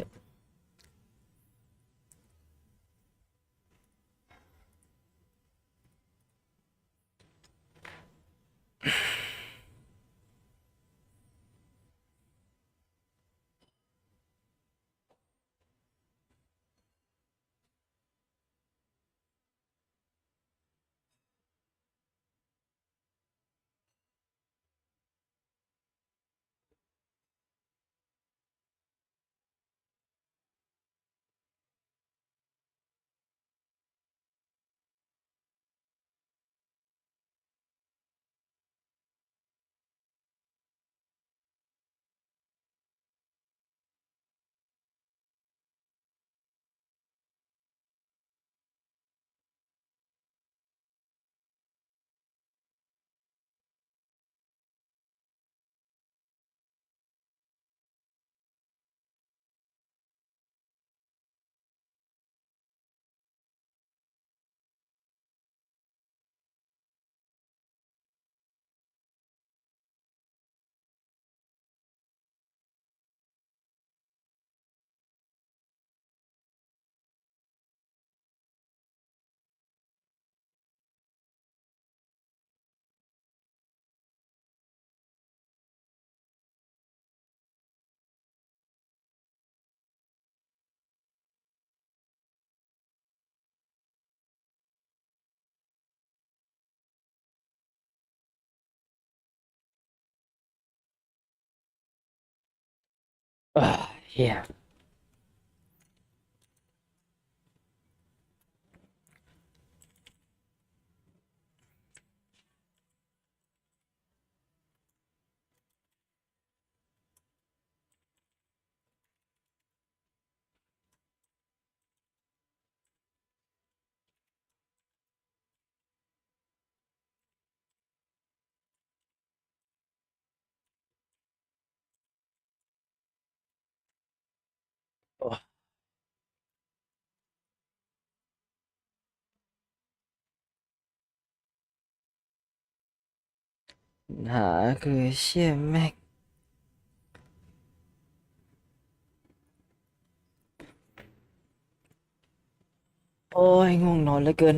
A: เหี้ยโอ้หาคือเชี่ยแม่งโอ้ยง่วงนอนเหลือเกิน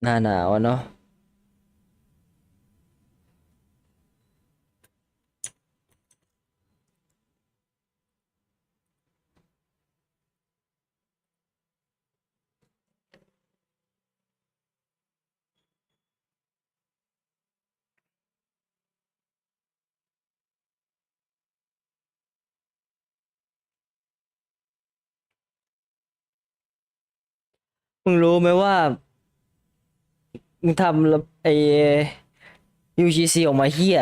A: หน้าหนาวอะเนาะมึงรู้ไหมว่ามึงทำระไอ UGC ออกมาเหี้ย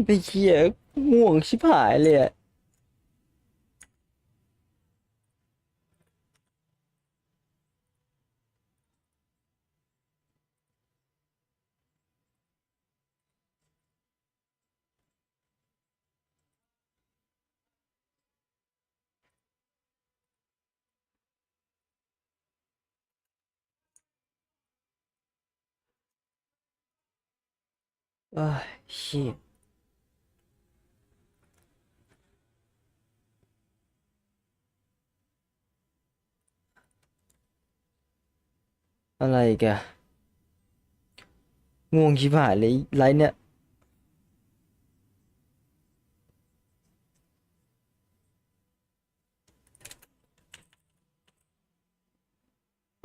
A: ไปเคียง่วงชิบหายเลยอะเอ้ยเชี่ยอะไรแกอะง่วงชิบหายเลยไรเนี่ย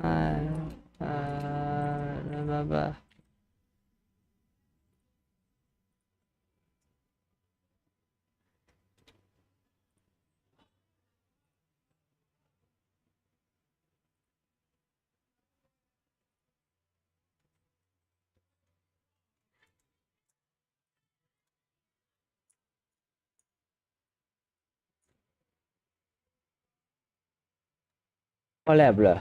A: อ่าอ่าบาพอแลบเหรอ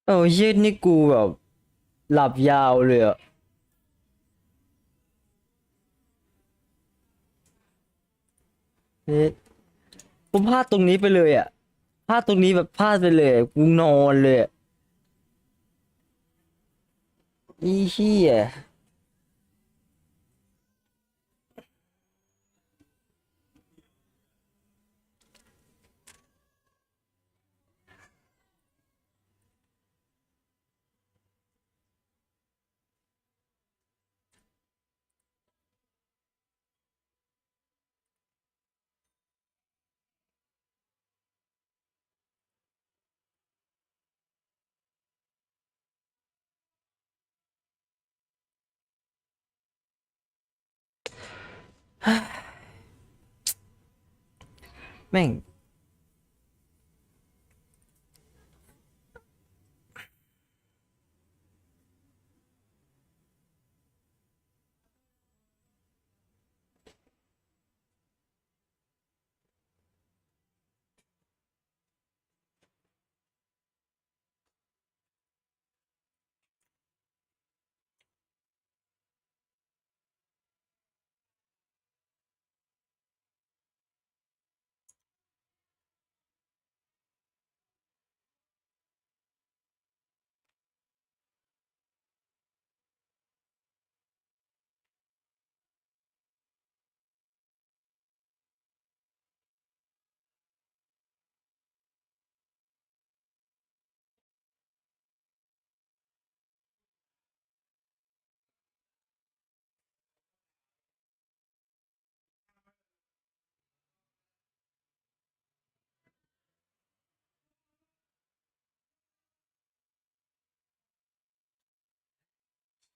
A: เอ้าเย็ดนี่กูแบบหลับยาวเลยอะเฮ้ยกูพลาดตรงนี้ไปเลยอะพลาดตรงนี้แบบพลาดไปเลยอะกูนอนเลยอะอีเหี้ยแม่ง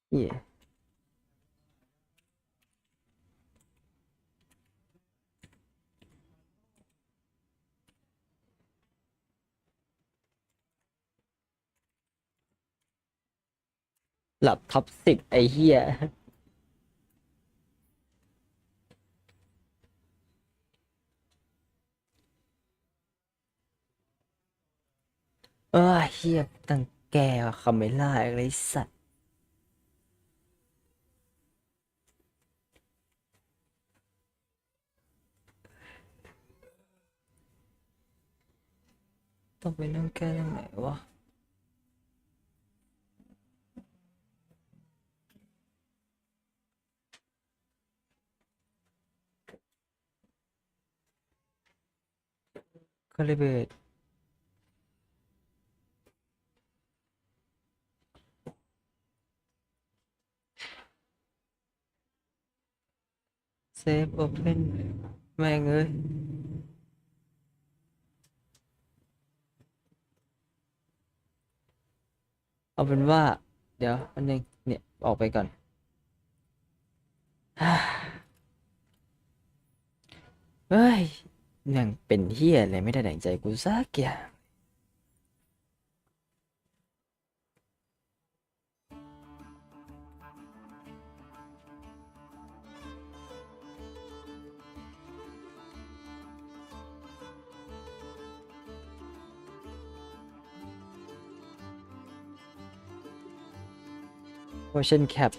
A: เหี้ยหลับทับ10ไอ้เหี้ยเอ้ยเหี้ยตั้งแกว่ะคาเมล่าอะไรสัตว์ต้องไปนั่งแก้ตรงไหนวะคาลิเบต save open แม่งเอ้ยเอาเป็นว่าเดี๋ยวอันนึงเนี่ยออกไปก่อนเฮ้ยยังเป็นเฮียอะไรไม่ได้ดั่งใจกูสักอย่าง motion cap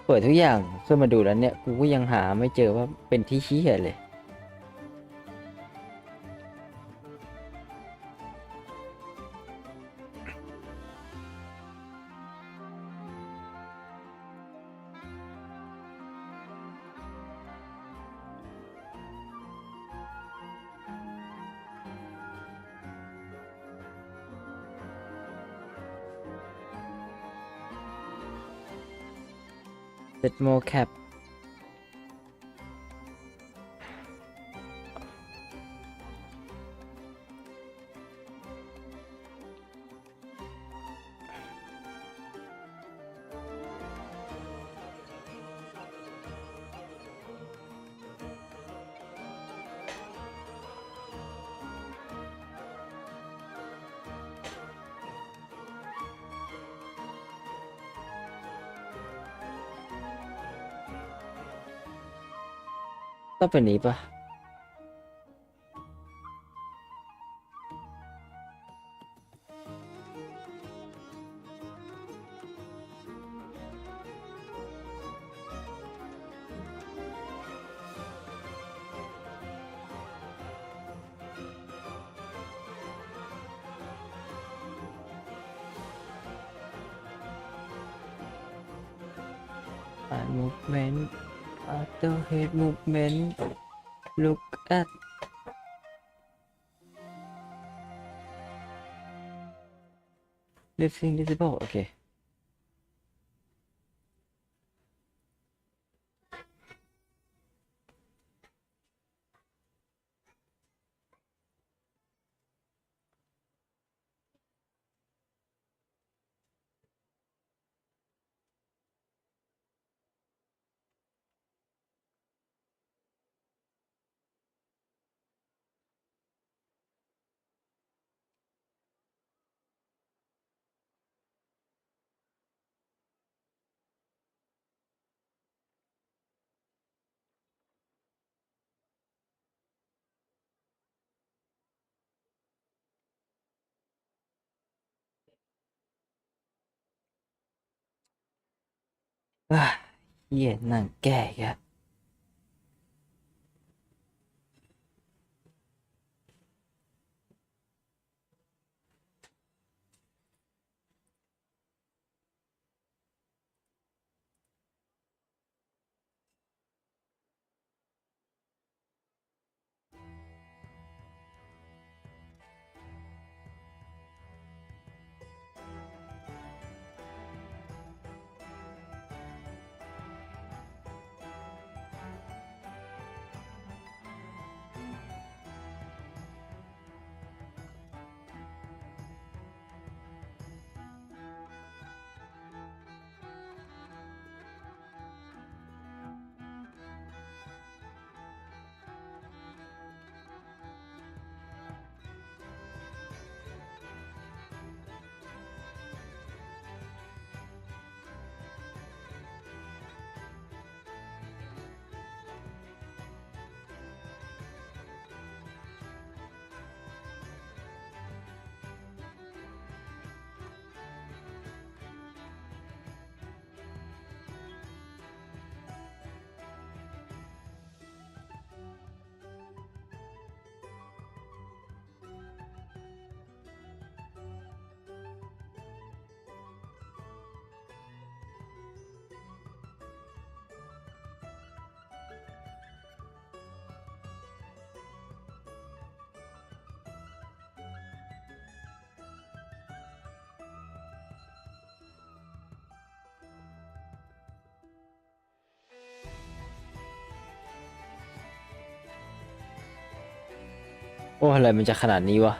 A: เปิดทุกอย่างขึ้นมาดูแล้วเนี่ยกูก็ยังหาไม่เจอว่าเป็นที่ชี้เหเลย set more cap ต้องเป็นนี้ปะmovement after head movement look at lifting visible โอเคเหี้ยนั่งแก่อีกแล้ว โอ้อะไรมันจะขนาดนี้วะ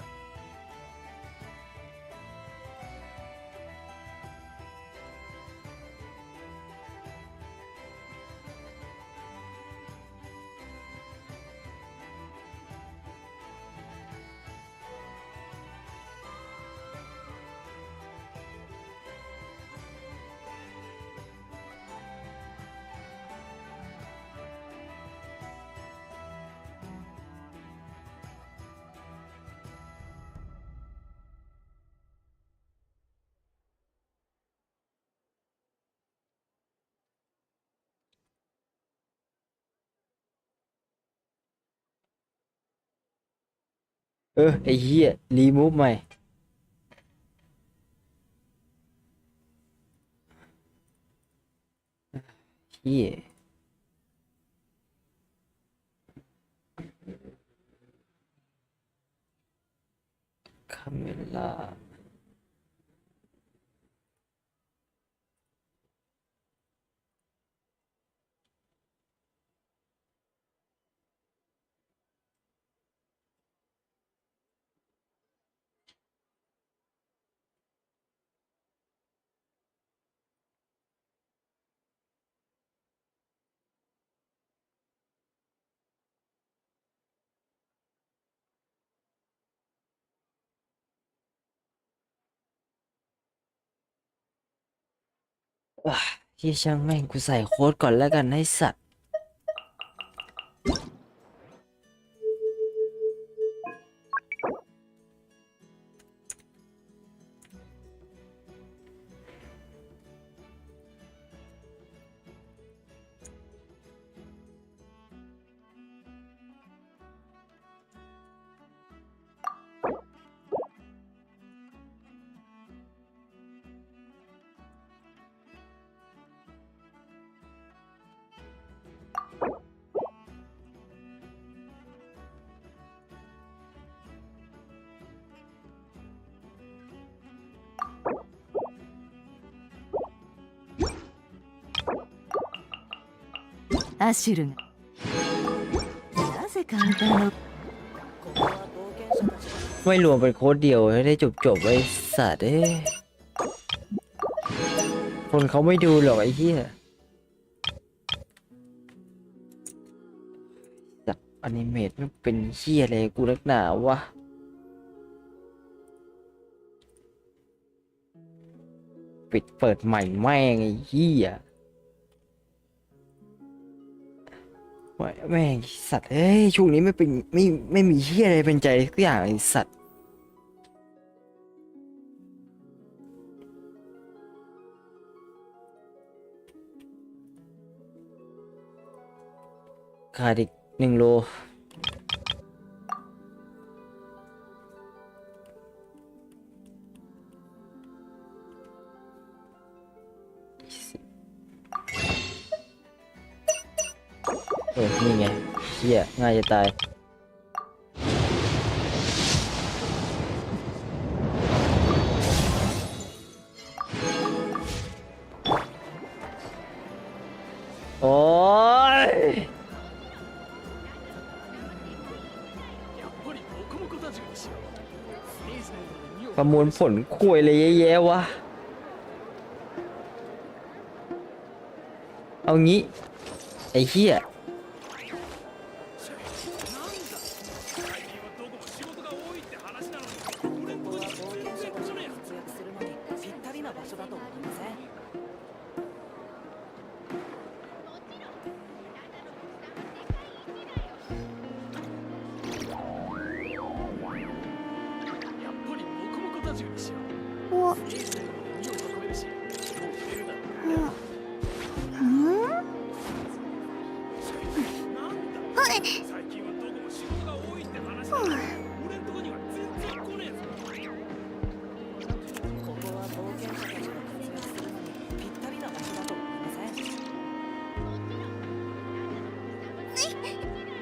A: ไอ้เหี้ยรีมูฟใหม่เหี้ยคาเมล่าเหี้ยช่างแม่งกูใส่โค้ดก่อนแล้วกันให้สัตว์
J: アシュルがなぜかあんたの
A: ไม่รวมเป็นโค้ดเดียวให้ได้จบไว้สัตว์คนเขาไม่ดูหรอกไอ้เหี้ยจับอนิเมตไม่เป็นเหี้ยอะไรกูนักหนาวะปิดเปิดใหม่แม่งไอ้เหี้ยแม่งสัตว์ช่วงนี้ไม่มีเหี้ยอะไรเป็นใจทุกอย่างไอ้สัตว์ขาดอีก1 โลนี่ไงเหี้ยง่ายจะตายโอ้ยประมวลผลคุยเลยแย่ๆวะเอางี้ไอ้เหี้ย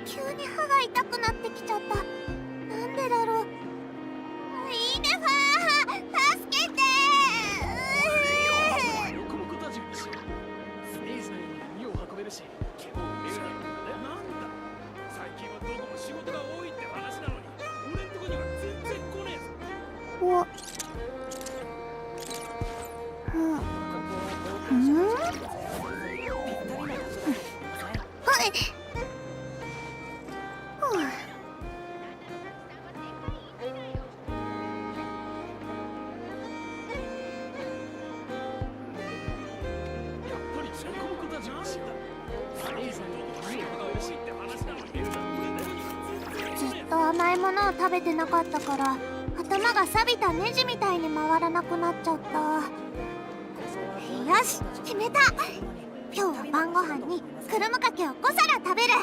B: 急に歯が痛くなってきちゃった。なんでだろう。イネファー、助けてずっと甘いものを食べてなかったから頭が錆びたネジみたいに回らなくなっちゃった。よし、決めた。今日は晩ご飯にクルムかけを5皿食べる。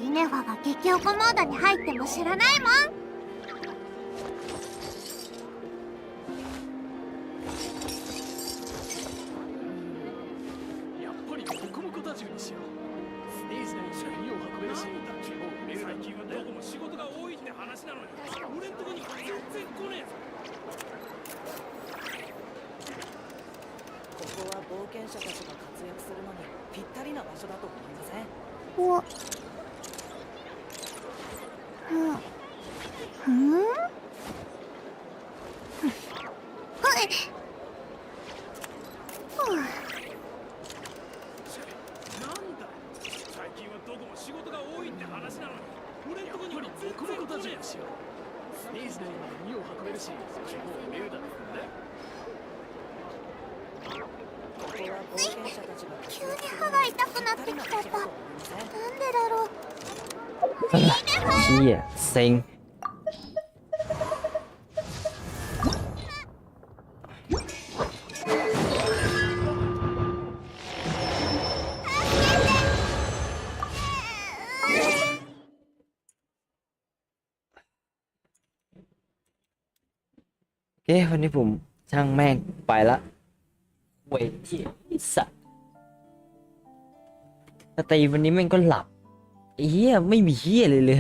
B: イネファが激おこモードに入っても知らないもん。
M: やっぱりモコモコたちにしよう。ステージ内に鍵を運べるし、最近はどこも仕事が多いって話なのに、俺んとこに全然来ねえぞ。
N: ここは冒険者たちが活躍するのにぴったりな場所だと思いません？
B: お
M: 最近はどこも仕事が多いって話なのに、俺んとこには全然来ねえよ。ステージ内まで荷を運べるし、もうメールだね。
B: 急に歯が痛くなってきちゃった。なんでだろう。
A: เชี่ยเซ็งโอเควันนี้ผมช่างแม่งไปละเว้ยที่สัตว์แต่วันนี้แม่งก็หลับไอ้เหี้ยไม่มีเหี้ยเลย